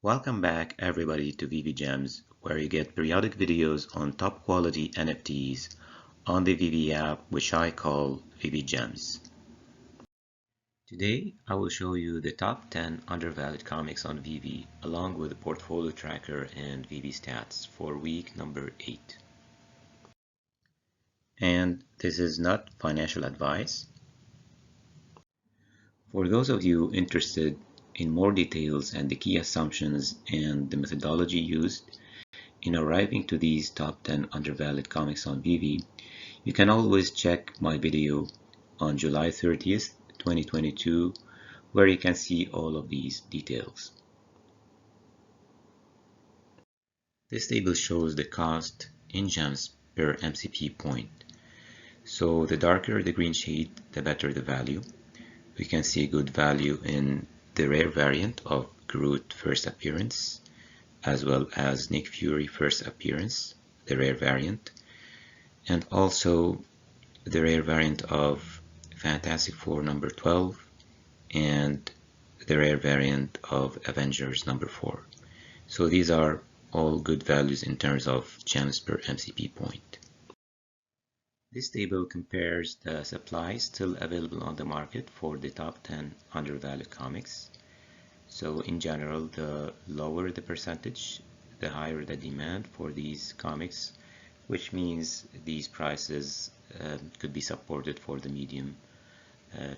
Welcome back everybody to Veve Gems, where you get periodic videos on top quality NFTs on the Veve app, which I call Veve Gems. Today I will show you the top 10 undervalued comics on Veve along with a portfolio tracker and Veve stats for week number 8. And this is not financial advice. For those of you interested in more details and the key assumptions and the methodology used in arriving to these top 10 undervalued comics on Veve, you can always check my video on July 30th, 2022, where you can see all of these details. This table shows the cost in gems per MCP point. So the darker the green shade, the better the value. We can see good value in the rare variant of Groot first appearance, as well as Nick Fury first appearance, the rare variant, and also the rare variant of Fantastic Four number 12 and the rare variant of Avengers number 4. So these are all good values in terms of gems per MCP point. This table compares the supply still available on the market for the top 10 undervalued comics. So in general, the lower the percentage, the higher the demand for these comics, which means these prices could be supported for the medium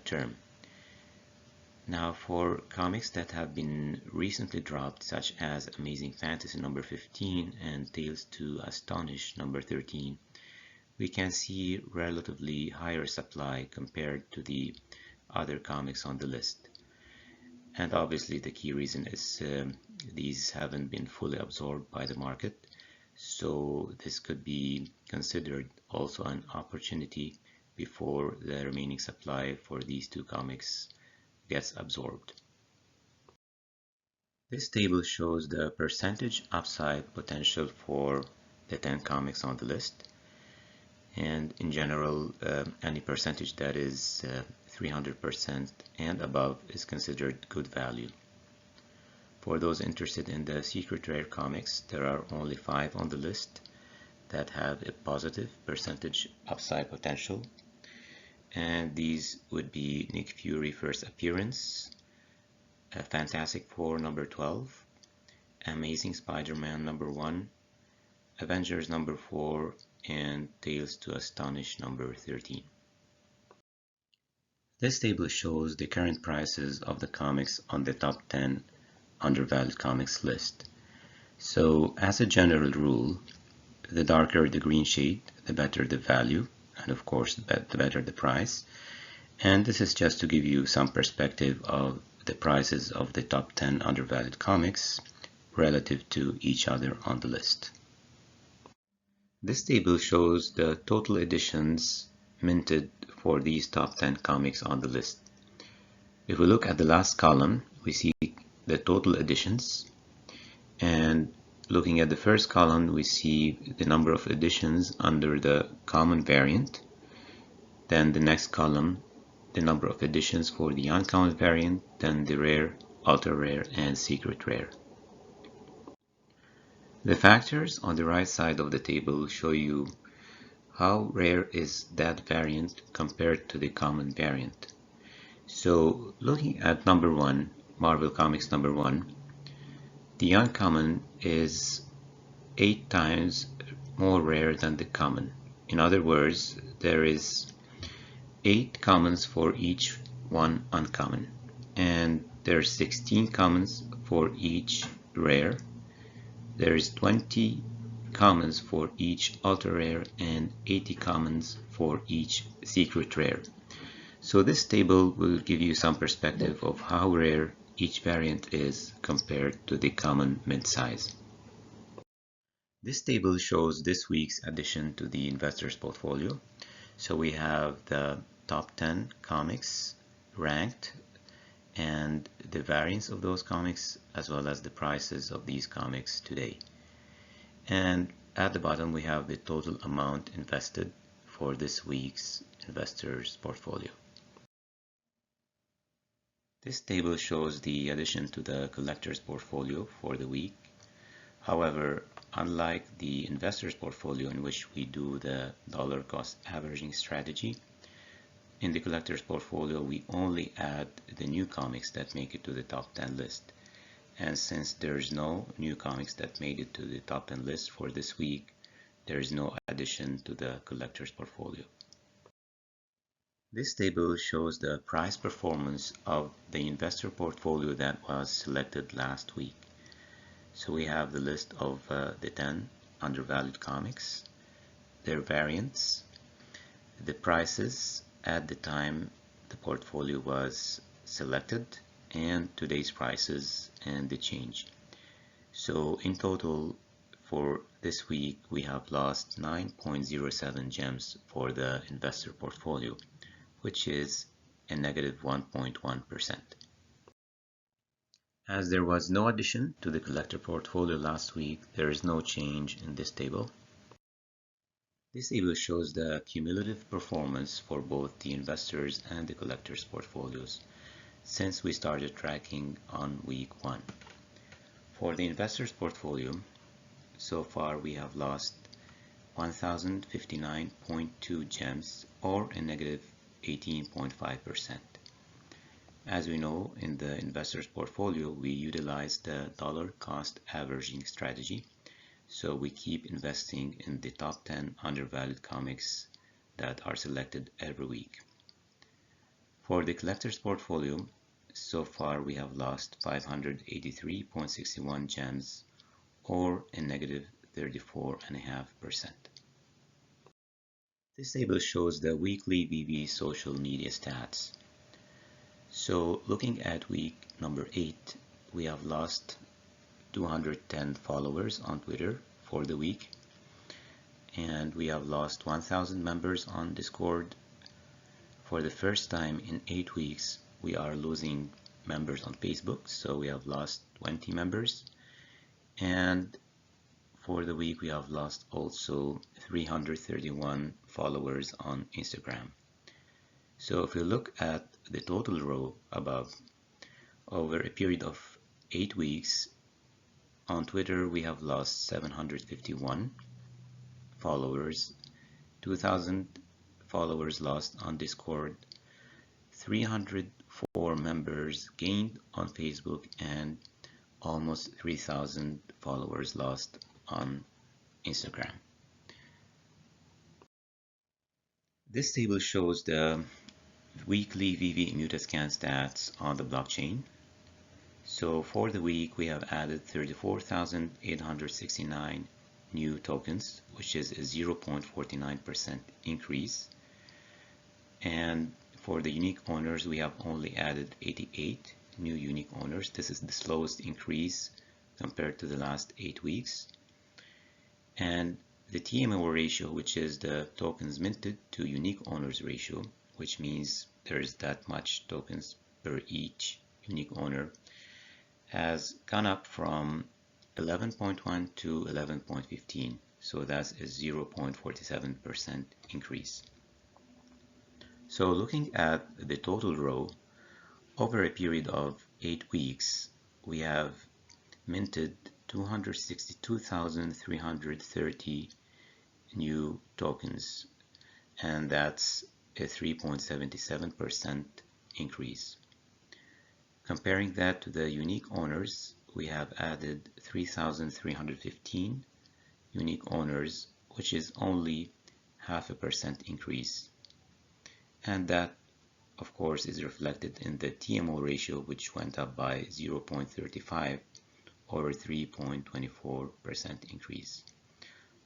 term. Now for comics that have been recently dropped, such as Amazing Fantasy number 15 and Tales to Astonish number 13, we can see relatively higher supply compared to the other comics on the list. And obviously the key reason is these haven't been fully absorbed by the market, so this could be considered also an opportunity before the remaining supply for these two comics gets absorbed. This table shows the percentage upside potential for the 10 comics on the list. And in general, any percentage that is 300% and above is considered good value. For those interested in the secret rare comics, there are only 5 on the list that have a positive percentage upside potential, and these would be Nick Fury first appearance, Fantastic Four number 12, Amazing Spider-Man number 1, Avengers number 4, and Tales to Astonish number 13. This table shows the current prices of the comics on the top 10 undervalued comics list. So as a general rule, the darker the green shade, the better the value, and of course the better the price. And this is just to give you some perspective of the prices of the top 10 undervalued comics relative to each other on the list. This table shows the total editions minted for these top 10 comics on the list. If we look at the last column, we see the total editions, and looking at the first column, we see the number of editions under the common variant. Then the next column, the number of editions for the uncommon variant, then the rare, ultra rare, and secret rare. The factors on the right side of the table show you how rare is that variant compared to the common variant. So looking at number 1, Marvel Comics number 1, the uncommon is 8 times more rare than the common. In other words, there is 8 commons for each one uncommon, and there's 16 commons for each rare. There's 20 commons for each ultra rare and 80 commons for each secret rare. So this table will give you some perspective of how rare each variant is compared to the common mid-size. This table shows this week's addition to the investor's portfolio. So we have the top 10 comics ranked and the variants of those comics, as well as the prices of these comics today. And at the bottom we have the total amount invested for this week's investor's portfolio. This table shows the addition to the collector's portfolio for the week. However, unlike the investor's portfolio in which we do the dollar cost averaging strategy, in the collector's portfolio we only add the new comics that make it to the top 10 list. And since there's no new comics that made it to the top 10 list for this week, there is no addition to the collector's portfolio. This table shows the price performance of the investor portfolio that was selected last week. So we have the list of the 10 undervalued comics, their variants, the prices at the time the portfolio was selected, and today's prices and the change. So in total for this week we have lost 9.07 gems for the investor portfolio, which is a negative 1.1%. As there was no addition to the collector portfolio last week, there is no change in this table. This table shows the cumulative performance for both the investors and the collectors portfolios since we started tracking on week 1. For the investors portfolio, so far we have lost 1,059.2 gems, or a negative 18.5%. As we know, in the investor's portfolio, we utilize the dollar cost averaging strategy, so we keep investing in the top 10 undervalued comics that are selected every week. For the collector's portfolio, so far we have lost 583.61 gems, or a negative 34.5%. This table shows the weekly Veve social media stats. So looking at week number 8, we have lost 210 followers on Twitter for the week, and we have lost 1,000 members on Discord. For the first time in 8 weeks, we are losing members on Facebook, so we have lost 20 members, and for the week we have lost also 331 followers on Instagram. So if you look at the total row above, over a period of 8 weeks, on Twitter we have lost 751 followers, 2,000 followers lost on Discord, 304 members gained on Facebook, and almost 3,000 followers lost on Instagram. This table shows the weekly Veve ImmutaScan stats on the blockchain. So for the week we have added 34,869 new tokens, which is a 0.49% increase. And for the unique owners we have only added 88 new unique owners. This is the slowest increase compared to the last 8 weeks. And the TMO ratio, which is the tokens minted to unique owners ratio, which means there's that much tokens per each unique owner, has gone up from 11.1 to 11.15, so that's a 0.47% increase. So looking at the total row, over a period of 8 weeks, we have minted 262,330 new tokens, and that's a 3.77% increase. Comparing that to the unique owners, we have added 3,315 unique owners, which is only 0.5% increase. And that, of course, is reflected in the TMO ratio, which went up by 0.35 or a 3.24% increase.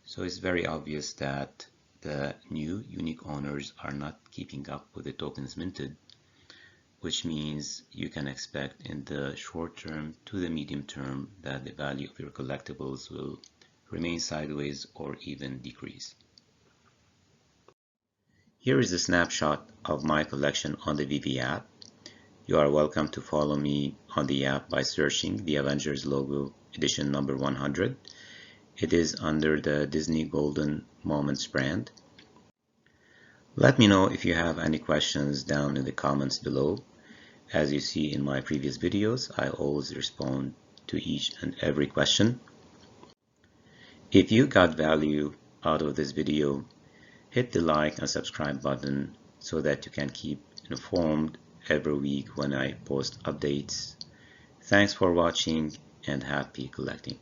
So it's very obvious that the new unique owners are not keeping up with the tokens minted, which means you can expect in the short term to the medium term that the value of your collectibles will remain sideways or even decrease. Here is a snapshot of my collection on the Veve app. You are welcome to follow me on the app by searching the Avengers logo edition number 100. It is under the Disney Golden Moments brand. Let me know if you have any questions down in the comments below. As you see in my previous videos, I always respond to each and every question. If you got value out of this video, hit the like and subscribe button so that you can keep informed every week when I post updates. Thanks for watching and happy collecting.